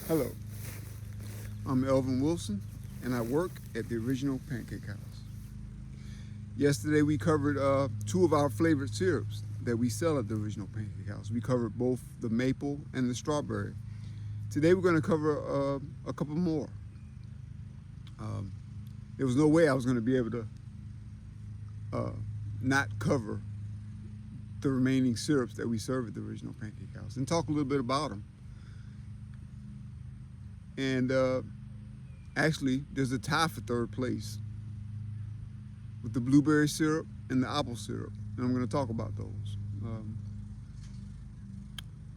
Hello, I'm Elvin Wilson, and I work at the original Pancake House. Yesterday we covered two of our favorite syrups that we sell at the original Pancake House. We covered both the maple and the strawberry. Today we're going to cover a couple more. Um, there was no way I was going to be able to not cover the remaining syrups that we serve at the original Pancake House and talk a little bit about them. And actually, there's a tie for third place with the blueberry syrup and the apple syrup, and I'm going to talk about those.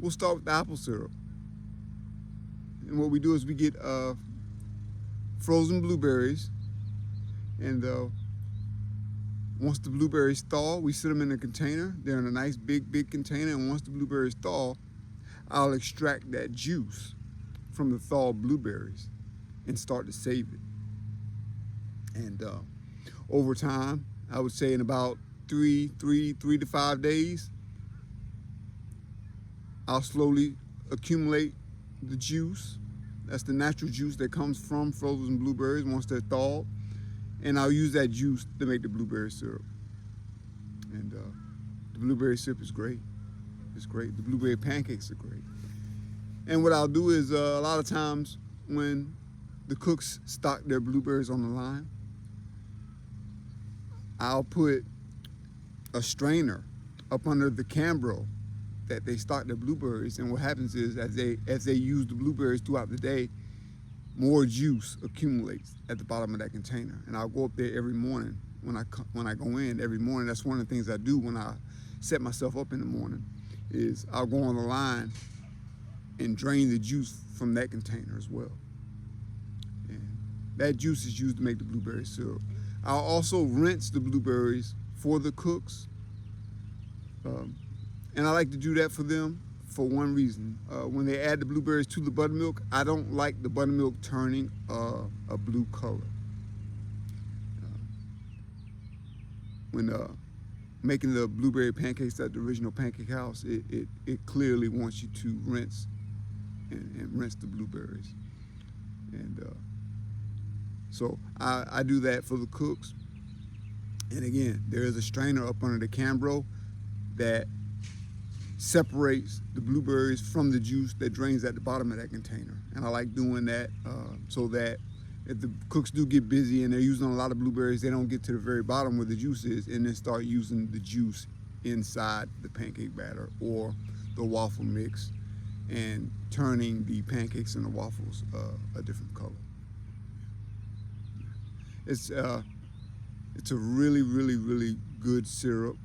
We'll start with the apple syrup. And what we do is we get frozen blueberries, and once the blueberries thaw, we sit them in a container. They're in a nice big container, and once the blueberries thaw, I'll extract that juice from the thawed blueberries and start to save it. And over time, I would say in about three to 5 days, I'll slowly accumulate the juice. That's the natural juice that comes from frozen blueberries once they're thawed. And I'll use that juice to make the blueberry syrup. And the blueberry syrup is great. It's great. The blueberry pancakes are great. And what I'll do is a lot of times when the cooks stock their blueberries on the line, I'll put a strainer up under the Cambro that they stock their blueberries, and what happens is as they use the blueberries throughout the day, more juice accumulates at the bottom of that container. And I'll go up there every morning when I go in every morning. That's one of the things I do when I set myself up in the morning, is I'll go on the line and drain the juice from that container as well. And that juice is used to make the blueberry syrup. I'll also rinse the blueberries for the cooks. And I like to do that for them for one reason. When they add the blueberries to the buttermilk, I don't like the buttermilk turning a blue color. When making the blueberry pancakes at the original Pancake House, it clearly wants you to rinse and rinse the blueberries. And so I do that for the cooks. And again, there is a strainer up under the Cambro that separates the blueberries from the juice that drains at the bottom of that container. And I like doing that so that if the cooks do get busy and they're using a lot of blueberries, they don't get to the very bottom where the juice is and then start using the juice inside the pancake batter or the waffle mix and turning the pancakes and the waffles a different color. It's a really good syrup,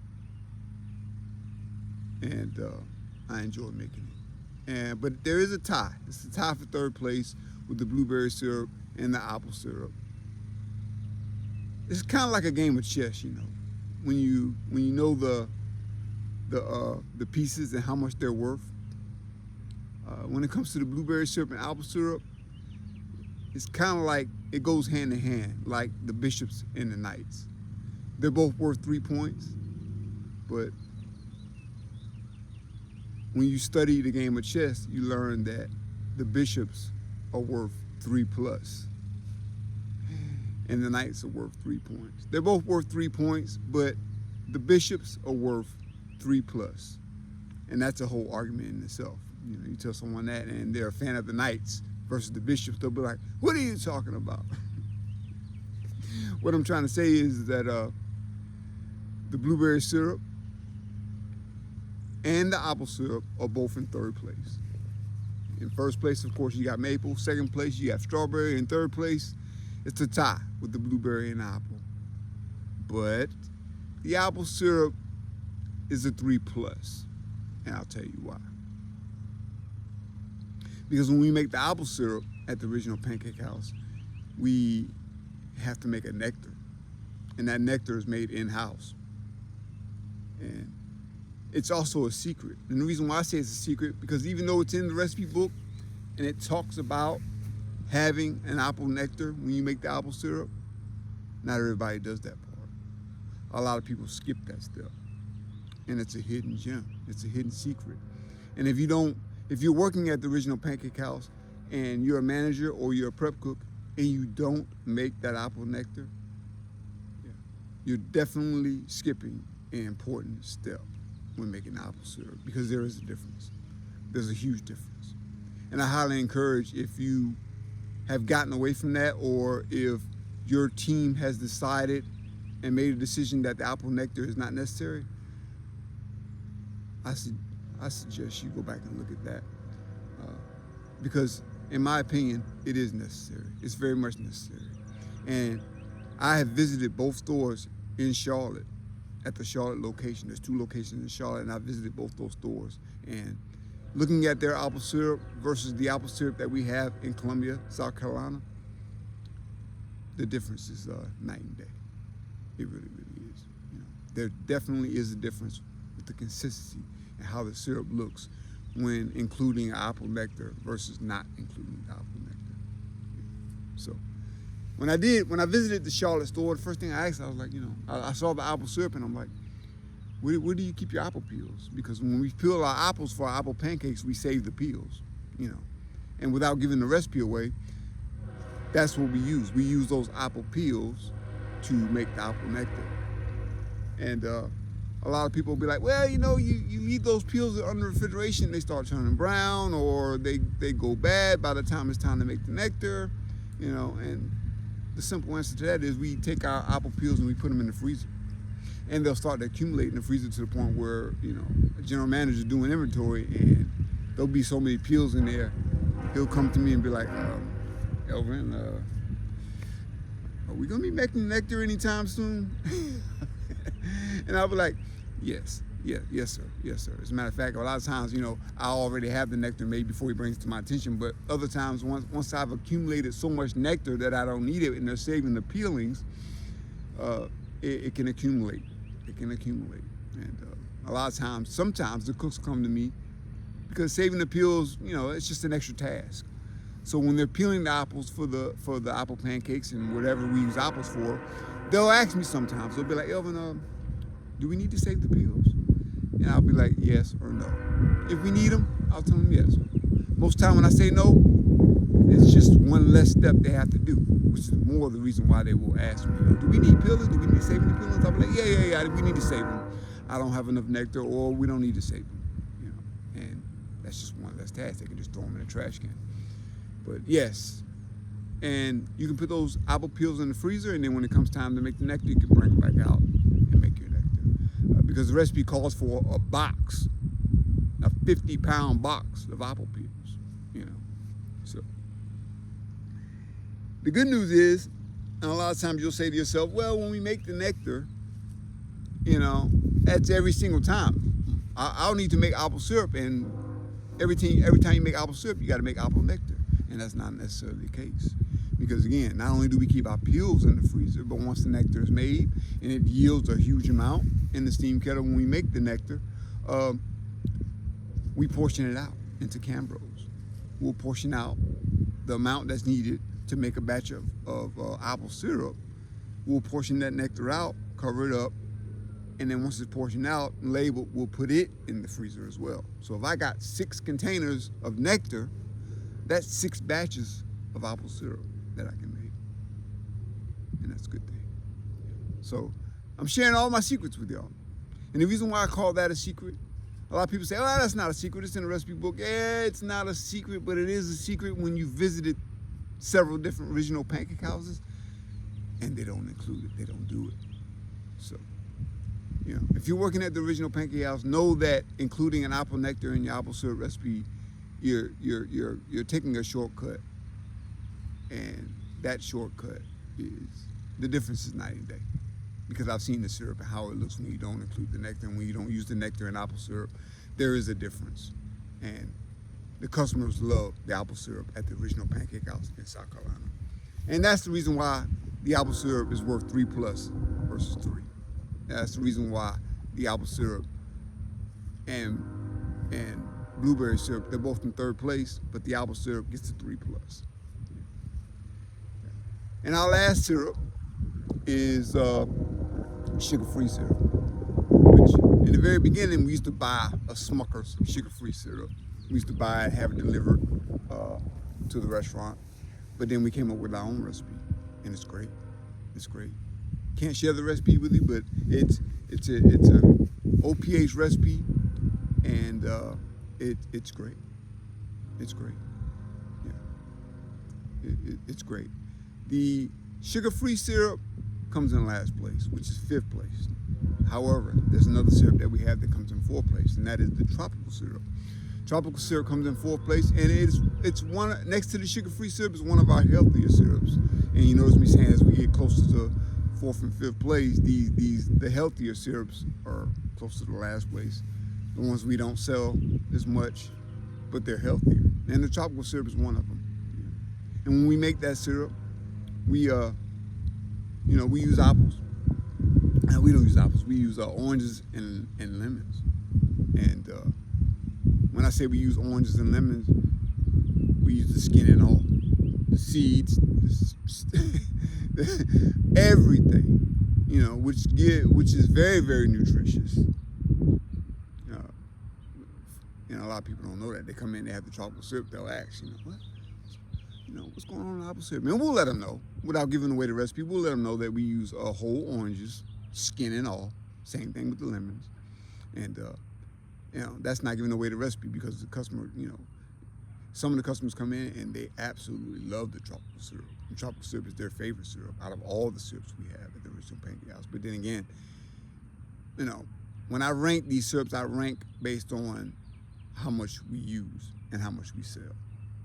and I enjoy making it. But there is a tie. It's a tie for third place with the blueberry syrup and the apple syrup. It's kind of like a game of chess, you know. When you know the pieces and how much they're worth. When it comes to the blueberry syrup and apple syrup, it's kind of like it goes hand in hand, like the bishops and the knights. They're both worth 3 points, but when you study the game of chess, you learn that the bishops are worth 3+, and the knights are worth 3 points. They're both worth 3 points, but the bishops are worth 3+, and that's a whole argument in itself. You know, you tell someone that, and they're a fan of the knights versus the bishops, they'll be like, "What are you talking about?" What I'm trying to say is that the blueberry syrup and the apple syrup are both in third place. In first place, of course, you got maple. Second place, you got strawberry. In third place, it's a tie with the blueberry and apple. But the apple syrup is a 3+, and I'll tell you why. Because when we make the apple syrup at the original Pancake House, we have to make a nectar, and that nectar is made in-house. And it's also a secret. And the reason why I say it's a secret, because even though it's in the recipe book and it talks about having an apple nectar when you make the apple syrup, not everybody does that part. A lot of people skip that step. And it's a hidden gem. It's a hidden secret. And if you're working at the original Pancake House and you're a manager or you're a prep cook and you don't make that apple nectar, you're definitely skipping an important step when making apple syrup, because there is a difference. There's a huge difference. And I highly encourage, if you have gotten away from that, or if your team has decided and made a decision that the apple nectar is not necessary, I suggest you go back and look at that. Because in my opinion, it is necessary. It's very much necessary. And I have visited both stores in Charlotte, at the Charlotte location. There's 2 locations in Charlotte, and I visited both those stores. And looking at their apple syrup versus the apple syrup that we have in Columbia, South Carolina, the difference is night and day. It really, really is. You know, there definitely is a difference with the consistency and how the syrup looks when including apple nectar versus not including apple nectar. So when I visited the Charlotte store, the first thing I asked, I was like, I saw the apple syrup, and I'm like, where do you keep your apple peels? Because when we peel our apples for our apple pancakes, we save the peels, And without giving the recipe away, that's what we use. We use those apple peels to make the apple nectar. And a lot of people will be like, well, you leave those peels under refrigeration, they start turning brown, or they go bad by the time it's time to make the nectar, and the simple answer to that is we take our apple peels and we put them in the freezer. And they'll start to accumulate in the freezer to the point where, a general manager doing inventory, and there'll be so many peels in there, he'll come to me and be like, Elvin, are we gonna be making nectar anytime soon? And I'll be like, yes, sir. As a matter of fact, a lot of times, I already have the nectar made before he brings it to my attention, but other times, once I've accumulated so much nectar that I don't need it and they're saving the peelings, it can accumulate. And a lot of times, sometimes the cooks come to me because saving the peels, it's just an extra task. So when they're peeling the apples for the apple pancakes and whatever we use apples for, they'll ask me sometimes. They'll be like, Elvin, do we need to save the peels? And I'll be like, yes or no. If we need them, I'll tell them yes. Most time when I say no, it's just one less step they have to do, which is more the reason why they will ask me, do we need peelers? Do we need to save any peelers? I'll be like, yeah, we need to save them. I don't have enough nectar, or we don't need to save them. And that's just one less task. They can just throw them in a trash can. But yes, and you can put those apple peels in the freezer, and then when it comes time to make the nectar, you can bring them back out and make your nectar. Because the recipe calls for a 50-pound box of apple peels, So the good news is, and a lot of times you'll say to yourself, well, when we make the nectar, that's every single time. I'll need to make apple syrup, and every time you make apple syrup, you got to make apple nectar. And that's not necessarily the case. Because again, not only do we keep our peels in the freezer, but once the nectar is made and it yields a huge amount in the steam kettle, when we make the nectar, we portion it out into cambros. We'll portion out the amount that's needed to make a batch of apple syrup. We'll portion that nectar out, cover it up, and then once it's portioned out and labeled, we'll put it in the freezer as well. So if I got 6 containers of nectar, that's 6 batches of apple syrup that I can make. And that's a good thing. So I'm sharing all my secrets with y'all. And the reason why I call that a secret, a lot of people say, oh, that's not a secret, it's in the recipe book. Yeah, it's not a secret, but it is a secret when you visited several different original pancake houses and they don't include it, they don't do it. So, if you're working at the original pancake house, know that including an apple nectar in your apple syrup recipe, you're taking a shortcut, and that shortcut is, the difference is night and day. Because I've seen the syrup and how it looks when you don't include the nectar, and when you don't use the nectar in apple syrup, there is a difference. And the customers love the apple syrup at the original pancake house in South Carolina. And that's the reason why the apple syrup is worth 3+ versus 3. That's the reason why the apple syrup and blueberry syrup, they're both in 3rd place, but the apple syrup gets to 3+. And our last syrup is sugar-free syrup, which in the very beginning we used to buy a Smucker's sugar-free syrup. We used to buy it, have it delivered to the restaurant. But then we came up with our own recipe, and it's great. It's great. Can't share the recipe with you, but it's a OPH recipe, and it's great. It's great. Yeah, it's great. The sugar-free syrup comes in last place, which is 5th place. However, there's another syrup that we have that comes in 4th place, and that is the tropical syrup. Tropical syrup comes in 4th place, and it's one next to the sugar-free syrup is one of our healthier syrups. And you notice me saying as we get closer to 4th and 5th place, the healthier syrups are close to the last place. The ones we don't sell as much, but they're healthier. And the tropical syrup is one of them. And when we make that syrup, we we use apples. We don't use apples. We use oranges and lemons. And when I say we use oranges and lemons, we use the skin and all, the seeds, everything. Which is very, very nutritious. A lot of people don't know that. They come in, they have the tropical syrup, they'll ask, what? What's going on in the apple syrup? And we'll let them know, without giving away the recipe, we'll let them know that we use whole oranges, skin and all. Same thing with the lemons. And, that's not giving away the recipe because the customer, some of the customers come in and they absolutely love the tropical syrup. And tropical syrup is their favorite syrup out of all the syrups we have at the original Pancake House. But then again, when I rank these syrups, I rank based on how much we use and how much we sell.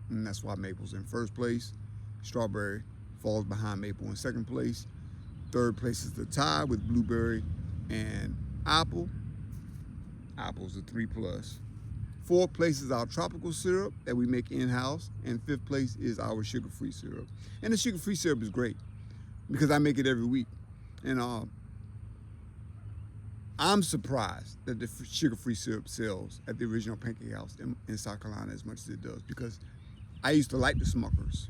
And that's why maple's in 1st place. Strawberry falls behind maple in 2nd place. 3rd place is the tie with blueberry and apple. Apple's a 3+. 4th place is our tropical syrup that we make in-house. And 5th place is our sugar-free syrup. And the sugar-free syrup is great because I make it every week. And I'm surprised that the sugar-free syrup sells at the original Pancake House in South Carolina as much as it does, because I used to like the Smucker's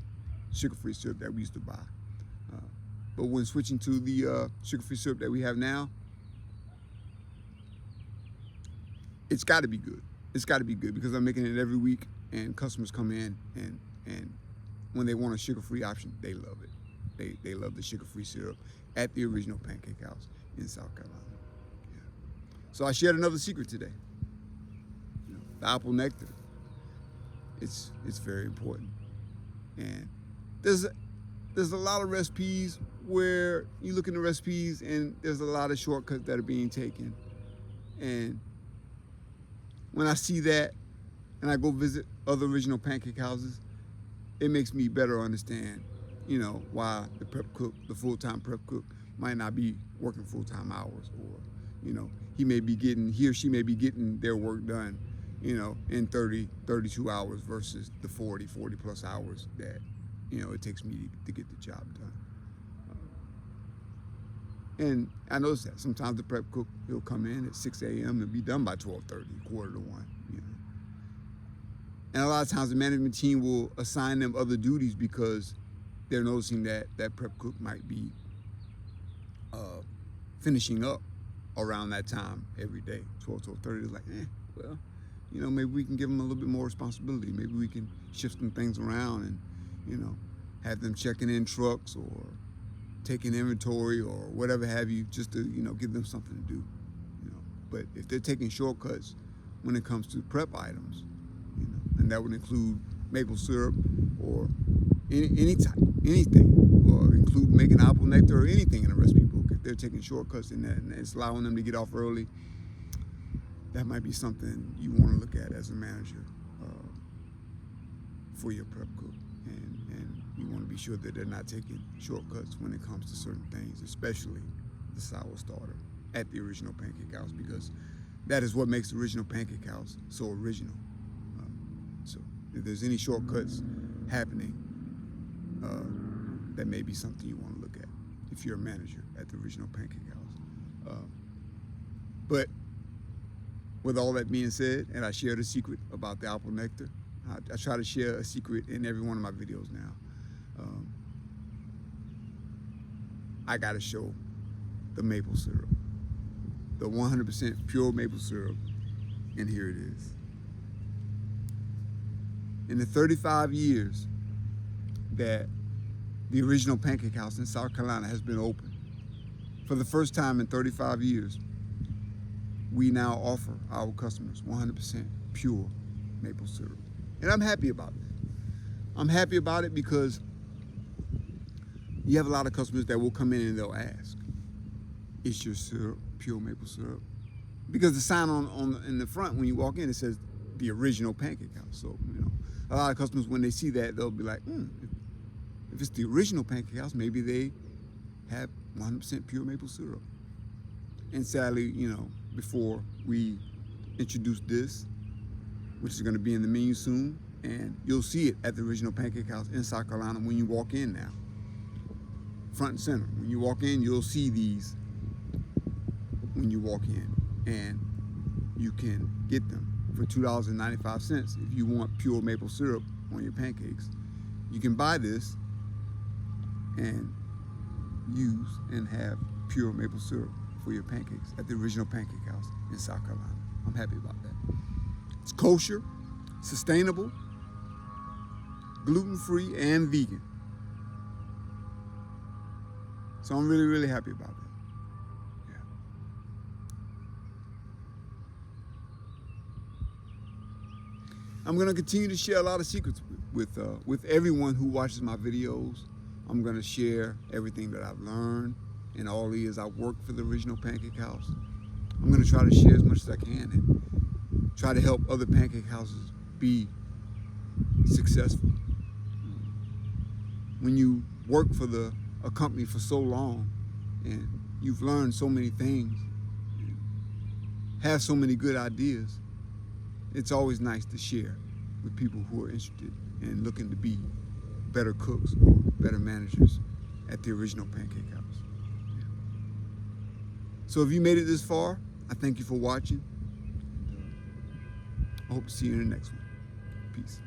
sugar-free syrup that we used to buy. But when switching to the sugar-free syrup that we have now, it's got to be good. It's got to be good because I'm making it every week, and customers come in and when they want a sugar-free option, they love it. They love the sugar-free syrup at the original Pancake House in South Carolina. Yeah. So I shared another secret today. The apple nectar. It's very important. And there's a lot of recipes where you look in the recipes and there's a lot of shortcuts that are being taken. And when I see that and I go visit other original pancake houses, it makes me better understand, why the prep cook, the full-time prep cook, might not be working full-time hours, or, he or she may be getting their work done, in 30, 32 hours versus the 40 plus hours that, it takes me to get the job done. And I notice that sometimes the prep cook, he'll come in at 6 a.m. and be done by 12:30, 12:45. And a lot of times the management team will assign them other duties because they're noticing that prep cook might be finishing up around that time every day, 12:30. It's like, well, maybe we can give them a little bit more responsibility. Maybe we can shift some things around and, have them checking in trucks or taking inventory or whatever have you, just to, give them something to do. But if they're taking shortcuts when it comes to prep items, and that would include maple syrup or anything, or include making apple nectar or anything in a recipe book. If they're taking shortcuts in that and it's allowing them to get off early, that might be something you want to look at as a manager for your prep cook. And you want to be sure that they're not taking shortcuts when it comes to certain things, especially the sour starter at the original Pancake House, because that is what makes the original Pancake House so original. So if there's any shortcuts happening, that may be something you want to look at if you're a manager at the original Pancake House. But with all that being said, and I shared a secret about the apple nectar, I try to share a secret in every one of my videos now. I got to show the maple syrup, the 100% pure maple syrup, and here it is. In the 35 years that the original Pancake House in South Carolina has been open. For the first time in 35 years, we now offer our customers 100% pure maple syrup. And I'm happy about that. I'm happy about it because you have a lot of customers that will come in and they'll ask, is your syrup pure maple syrup? Because the sign in the front when you walk in, it says the original Pancake House. So, a lot of customers, when they see that, they'll be like, if it's the original Pancake House, maybe they have 100% pure maple syrup. And sadly, before we introduce this, which is going to be in the menu soon, and you'll see it at the original Pancake House in South Carolina when you walk in now. Front and center. When you walk in, you'll see these when you walk in. And you can get them for $2.95 if you want pure maple syrup on your pancakes. You can buy this and use and have pure maple syrup for your pancakes at the original Pancake House in South Carolina. I'm happy about that. It's kosher, sustainable, gluten-free, and vegan. So I'm really, really happy about that. Yeah. I'm going to continue to share a lot of secrets with everyone who watches my videos. I'm going to share everything that I've learned in all the years I've worked for the original Pancake House. I'm going to try to share as much as I can and try to help other pancake houses be successful. When you work for a company for so long and you've learned so many things, and have so many good ideas, it's always nice to share with people who are interested in looking to be better cooks or better managers at the original Pancake House. Yeah. So if you made it this far, I thank you for watching. I hope to see you in the next one. Peace.